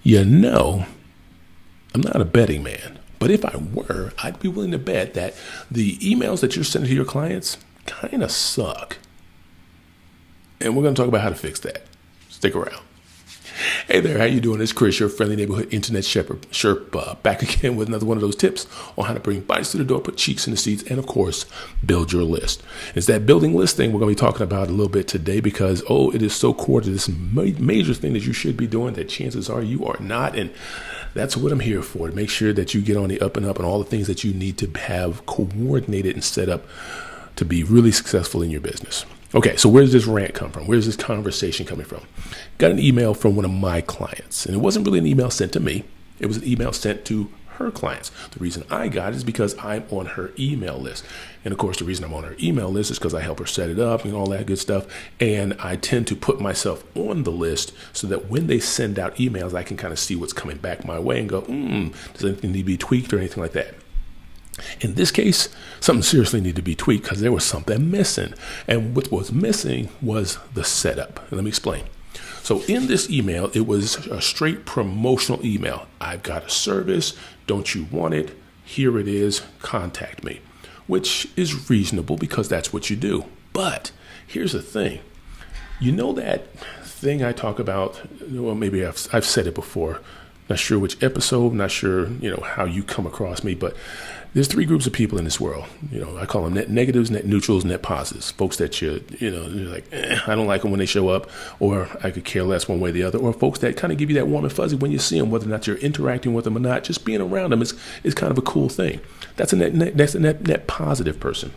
You know, I'm not a betting man, but if I were, I'd be willing to bet that the emails that you're sending to your clients kind of suck. And we're going to talk about how to fix that. Stick around. Hey there, how you doing? It's Chris, your friendly neighborhood internet Sherpa, back again with another one of those tips on how to bring bodies to the door, put cheeks in the seats, and of course, build your list. It's that building list thing we're going to be talking about a little bit today because, it is so core to this major thing that you should be doing that chances are you are not. And that's what I'm here for, to make sure that you get on the up and up and all the things that you need to have coordinated and set up to be really successful in your business. Okay, so where does this rant come from? Where's this conversation coming from? Got an email from one of my clients, and it wasn't really an email sent to me. It was an email sent to her clients. The reason I got it is because I'm on her email list. And of course, the reason I'm on her email list is because I help her set it up and all that good stuff. And I tend to put myself on the list so that when they send out emails, I can kind of see what's coming back my way and go, does anything need to be tweaked or anything like that? In this case, something seriously needed to be tweaked because there was something missing. And what was missing was the setup. And let me explain. So in this email, it was a straight promotional email. I've got a service. Don't you want it? Here it is. Contact me, which is reasonable because that's what you do. But here's the thing. You know that thing I talk about? Well, maybe I've said it before. Not sure which episode, not sure, how you come across me, but there's three groups of people in this world. I call them net negatives, net neutrals, net positives. Folks that you're like, I don't like them when they show up, or I could care less one way or the other, or folks that kind of give you that warm and fuzzy when you see them, whether or not you're interacting with them or not. Just being around them is kind of a cool thing. That's a net positive person.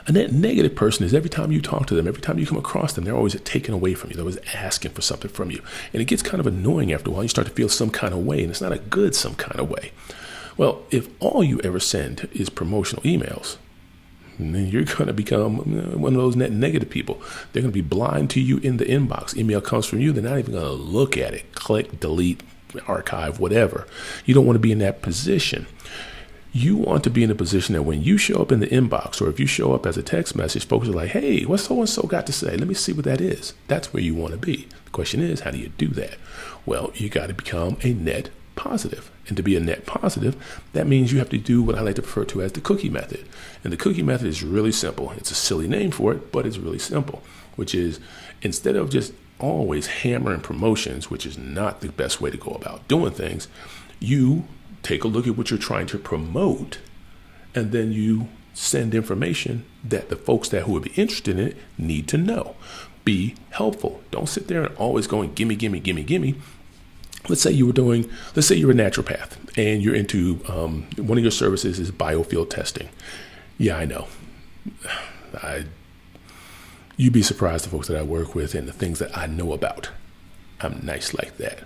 A net negative person is every time you talk to them, every time you come across them, they're always taken away from you. They're always asking for something from you. And it gets kind of annoying after a while. You start to feel some kind of way, and it's not a good some kind of way. Well, if all you ever send is promotional emails, then you're going to become one of those net negative people. They're going to be blind to you in the inbox. Email comes from you. They're not even going to look at it. Click, delete, archive, whatever. You don't want to be in that position. You want to be in a position that when you show up in the inbox, or if you show up as a text message, folks are like, hey, what's so-and-so got to say? Let me see what that is. That's where you want to be. The question is, how do you do that? Well, you got to become a net positive. And to be a net positive, that means you have to do what I like to refer to as the cookie method. And the cookie method is really simple. It's a silly name for it, but it's really simple, which is instead of just always hammering promotions, which is not the best way to go about doing things, you take a look at what you're trying to promote, and then you send information that the folks who would be interested in it need to know. Be helpful. Don't sit there and always going, gimme, gimme, gimme, gimme. Let's say you're a naturopath and you're into, one of your services is biofield testing. Yeah, I know. You'd be surprised the folks that I work with and the things that I know about. I'm nice like that.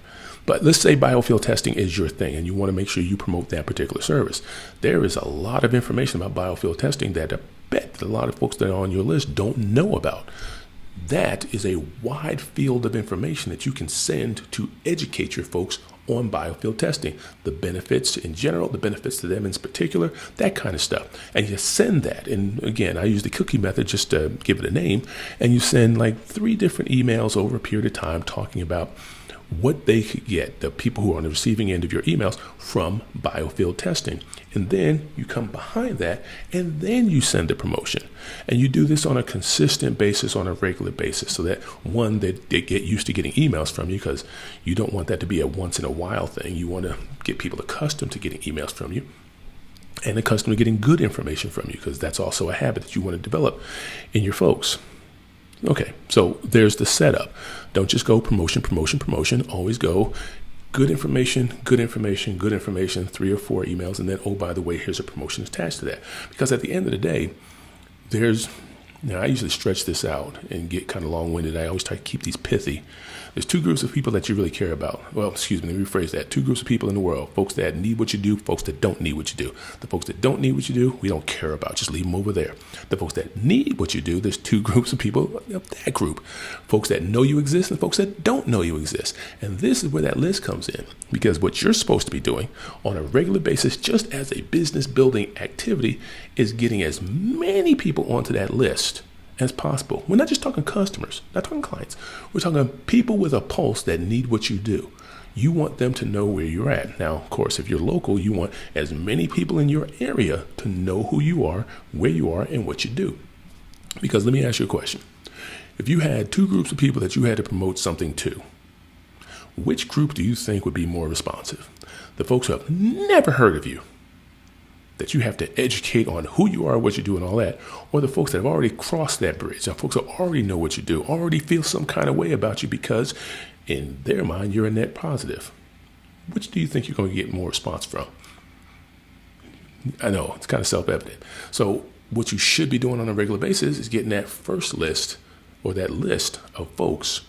But let's say biofield testing is your thing and you want to make sure you promote that particular service. There is a lot of information about biofield testing that I bet a lot of folks that are on your list don't know about. That is a wide field of information that you can send to educate your folks on biofield testing, the benefits in general, the benefits to them in particular, that kind of stuff. And you send that. And again, I use the cookie method just to give it a name. And you send like 3 different emails over a period of time talking about what they could get, the people who are on the receiving end of your emails, from biofield testing. And then you come behind that and then you send a promotion. And you do this on a consistent basis, on a regular basis, so that one, they get used to getting emails from you, because you don't want that to be a once in a while thing. You want to get people accustomed to getting emails from you and accustomed to getting good information from you, because that's also a habit that you want to develop in your folks. Okay, so there's the setup. Don't just go promotion, promotion, promotion. Always go good information, good information, good information, 3 or 4 emails, and then, oh, by the way, here's a promotion attached to that. Because at the end of the day, I usually stretch this out and get kind of long-winded. I always try to keep these pithy. There's 2 groups of people that you really care about. Well, excuse me, let me rephrase that. 2 groups of people in the world: folks that need what you do, folks that don't need what you do. The folks that don't need what you do, we don't care about. Just leave them over there. The folks that need what you do, there's 2 groups of people of that group: folks that know you exist and folks that don't know you exist. And this is where that list comes in, because what you're supposed to be doing on a regular basis, just as a business building activity, is getting as many people onto that list as possible. We're not just talking customers, not talking clients. We're talking people with a pulse that need what you do. You want them to know where you're at. Now, of course, if you're local, you want as many people in your area to know who you are, where you are, and what you do. Because let me ask you a question. If you had two groups of people that you had to promote something to, which group do you think would be more responsive? The folks who have never heard of you, that you have to educate on who you are, what you do, and all that, or the folks that have already crossed that bridge, the folks that already know what you do, already feel some kind of way about you because in their mind, you're a net positive. Which do you think you're going to get more response from? I know, it's kind of self-evident. So what you should be doing on a regular basis is getting that first list or that list of folks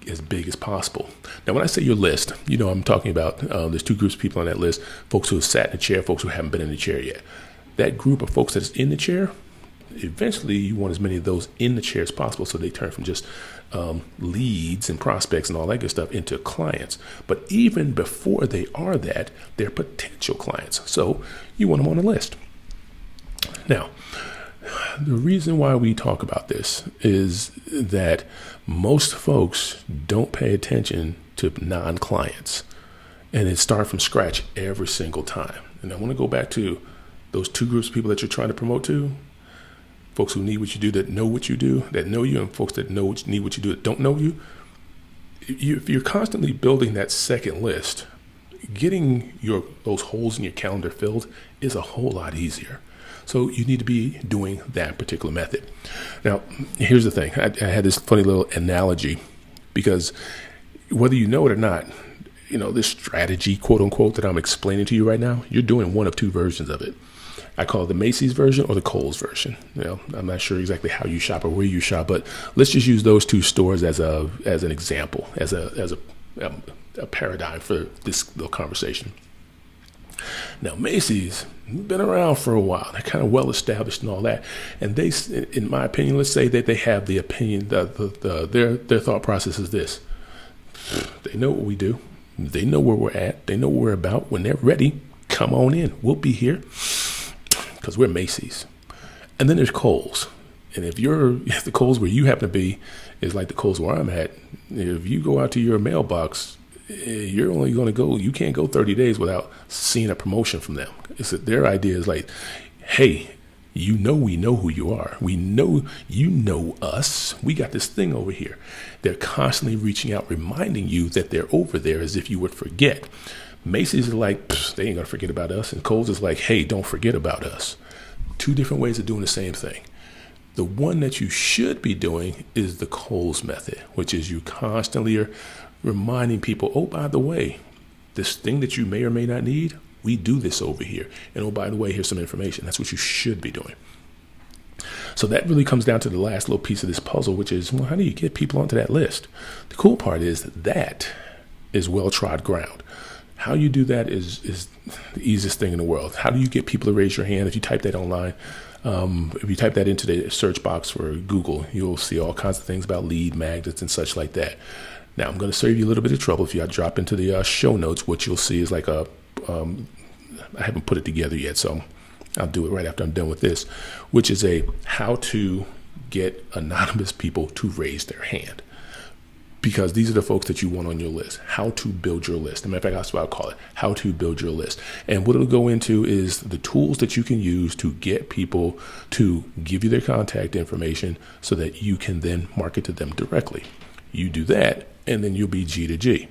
as big as possible. Now, when I say your list, I'm talking about there's two groups of people on that list, folks who have sat in the chair, folks who haven't been in the chair yet. That group of folks that's in the chair, eventually you want as many of those in the chair as possible so they turn from just leads and prospects and all that good stuff into clients. But even before they are that, they're potential clients. So you want them on the list. Now, the reason why we talk about this is that most folks don't pay attention to non-clients, and it starts from scratch every single time. And I want to go back to those two groups of people that you're trying to promote to. Folks who need what you do, that know what you do, that know you, and folks that need what you do, that don't know you. If you're constantly building that second list, getting those holes in your calendar filled is a whole lot easier. So you need to be doing that particular method. Now, here's the thing. I had this funny little analogy because whether you know it or not, this strategy, quote unquote, that I'm explaining to you right now, you're doing one of two versions of it. I call it the Macy's version or the Kohl's version. I'm not sure exactly how you shop or where you shop, but let's just use those two stores as an example, as a paradigm for this little conversation. Now, Macy's been around for a while. They're kind of well established and all that. And they, in my opinion, let's say that they have the opinion that their thought process is this. They know what we do. They know where we're at. They know what we're about. When they're ready, come on in. We'll be here because we're Macy's. And then there's Kohl's. And if the Kohl's where you happen to be is like the Kohl's where I'm at, if you go out to your mailbox, you're only going to go, you can't go 30 days without seeing a promotion from them. It's that their idea is like, hey, we know who you are. We know you know us. We got this thing over here. They're constantly reaching out, reminding you that they're over there as if you would forget. Macy's is like, they ain't going to forget about us. And Kohl's is like, hey, don't forget about us. Two different ways of doing the same thing. The one that you should be doing is the Kohl's method, which is you constantly are reminding people, oh, by the way, this thing that you may or may not need, we do this over here. And oh, by the way, here's some information. That's what you should be doing. So that really comes down to the last little piece of this puzzle, which is, well, how do you get people onto that list? The cool part is that is well-trod ground. How you do that is the easiest thing in the world. How do you get people to raise your hand? If you type that online, if you type that into the search box for Google, you'll see all kinds of things about lead magnets and such like that. Now, I'm going to save you a little bit of trouble. If you drop into the show notes, what you'll see is like I haven't put it together yet, so I'll do it right after I'm done with this, which is a how to get anonymous people to raise their hand. Because these are the folks that you want on your list. How to build your list. As a matter of fact, that's what I'll call it. How to build your list. And what it'll go into is the tools that you can use to get people to give you their contact information so that you can then market to them directly. You do that, and then you'll be G to G.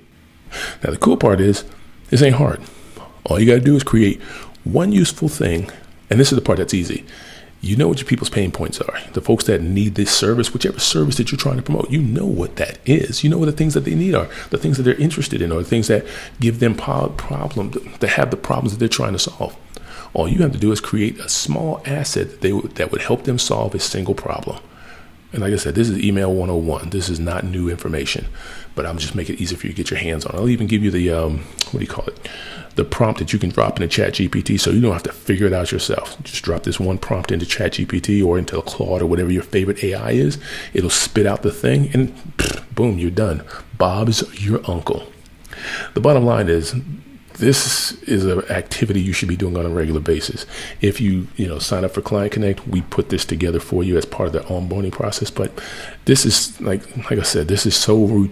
Now, the cool part is, this ain't hard. All you got to do is create one useful thing, and this is the part that's easy. You know what your people's pain points are. The folks that need this service, whichever service that you're trying to promote, you know what that is. You know what the things that they need are, the things that they're interested in, or the things that give them problems, that have the problems that they're trying to solve. All you have to do is create a small asset that would help them solve a single problem. And like I said, this is email 101. This is not new information, but I'm just making it easier for you to get your hands on. I'll even give you the, the prompt that you can drop into ChatGPT so you don't have to figure it out yourself. Just drop this one prompt into ChatGPT or into Claude or whatever your favorite AI is. It'll spit out the thing and boom, you're done. Bob's your uncle. The bottom line is, this is an activity you should be doing on a regular basis. If you sign up for Client Connect, we put this together for you as part of the onboarding process. But this is like I said, this is so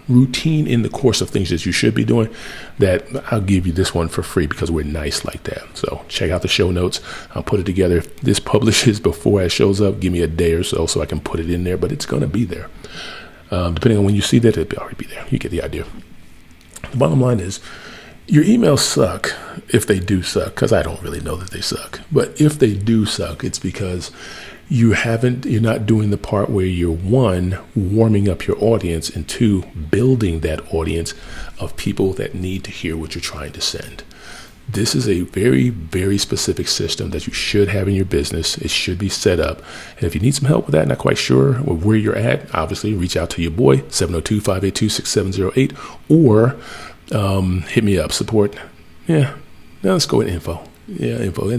routine in the course of things that you should be doing that I'll give you this one for free because we're nice like that. So check out the show notes. I'll put it together. If this publishes before it shows up, give me a day or so I can put it in there. But it's going to be there. Depending on when you see that, it'll already be there. You get the idea. The bottom line is, your emails suck if they do suck, because I don't really know that they suck. But if they do suck, it's because you're not doing the part where you're, one, warming up your audience, and two, building that audience of people that need to hear what you're trying to send. This is a very, very specific system that you should have in your business. It should be set up. And if you need some help with that, not quite sure where you're at, obviously reach out to your boy, 702-582-6708, or hit me up, support. Yeah, now let's go with info. Yeah, info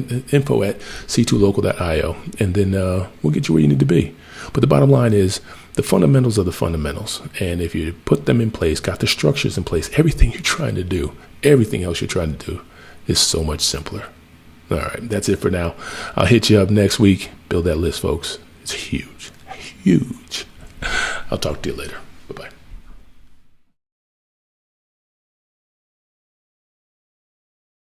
at c2local.io, and then we'll get you where you need to be. But the bottom line is, the fundamentals are the fundamentals. And if you put them in place, got the structures in place, everything you're trying to do, everything else you're trying to do is so much simpler. All right, that's it for now. I'll hit you up next week. Build that list, folks. It's huge, huge. I'll talk to you later. Bye-bye.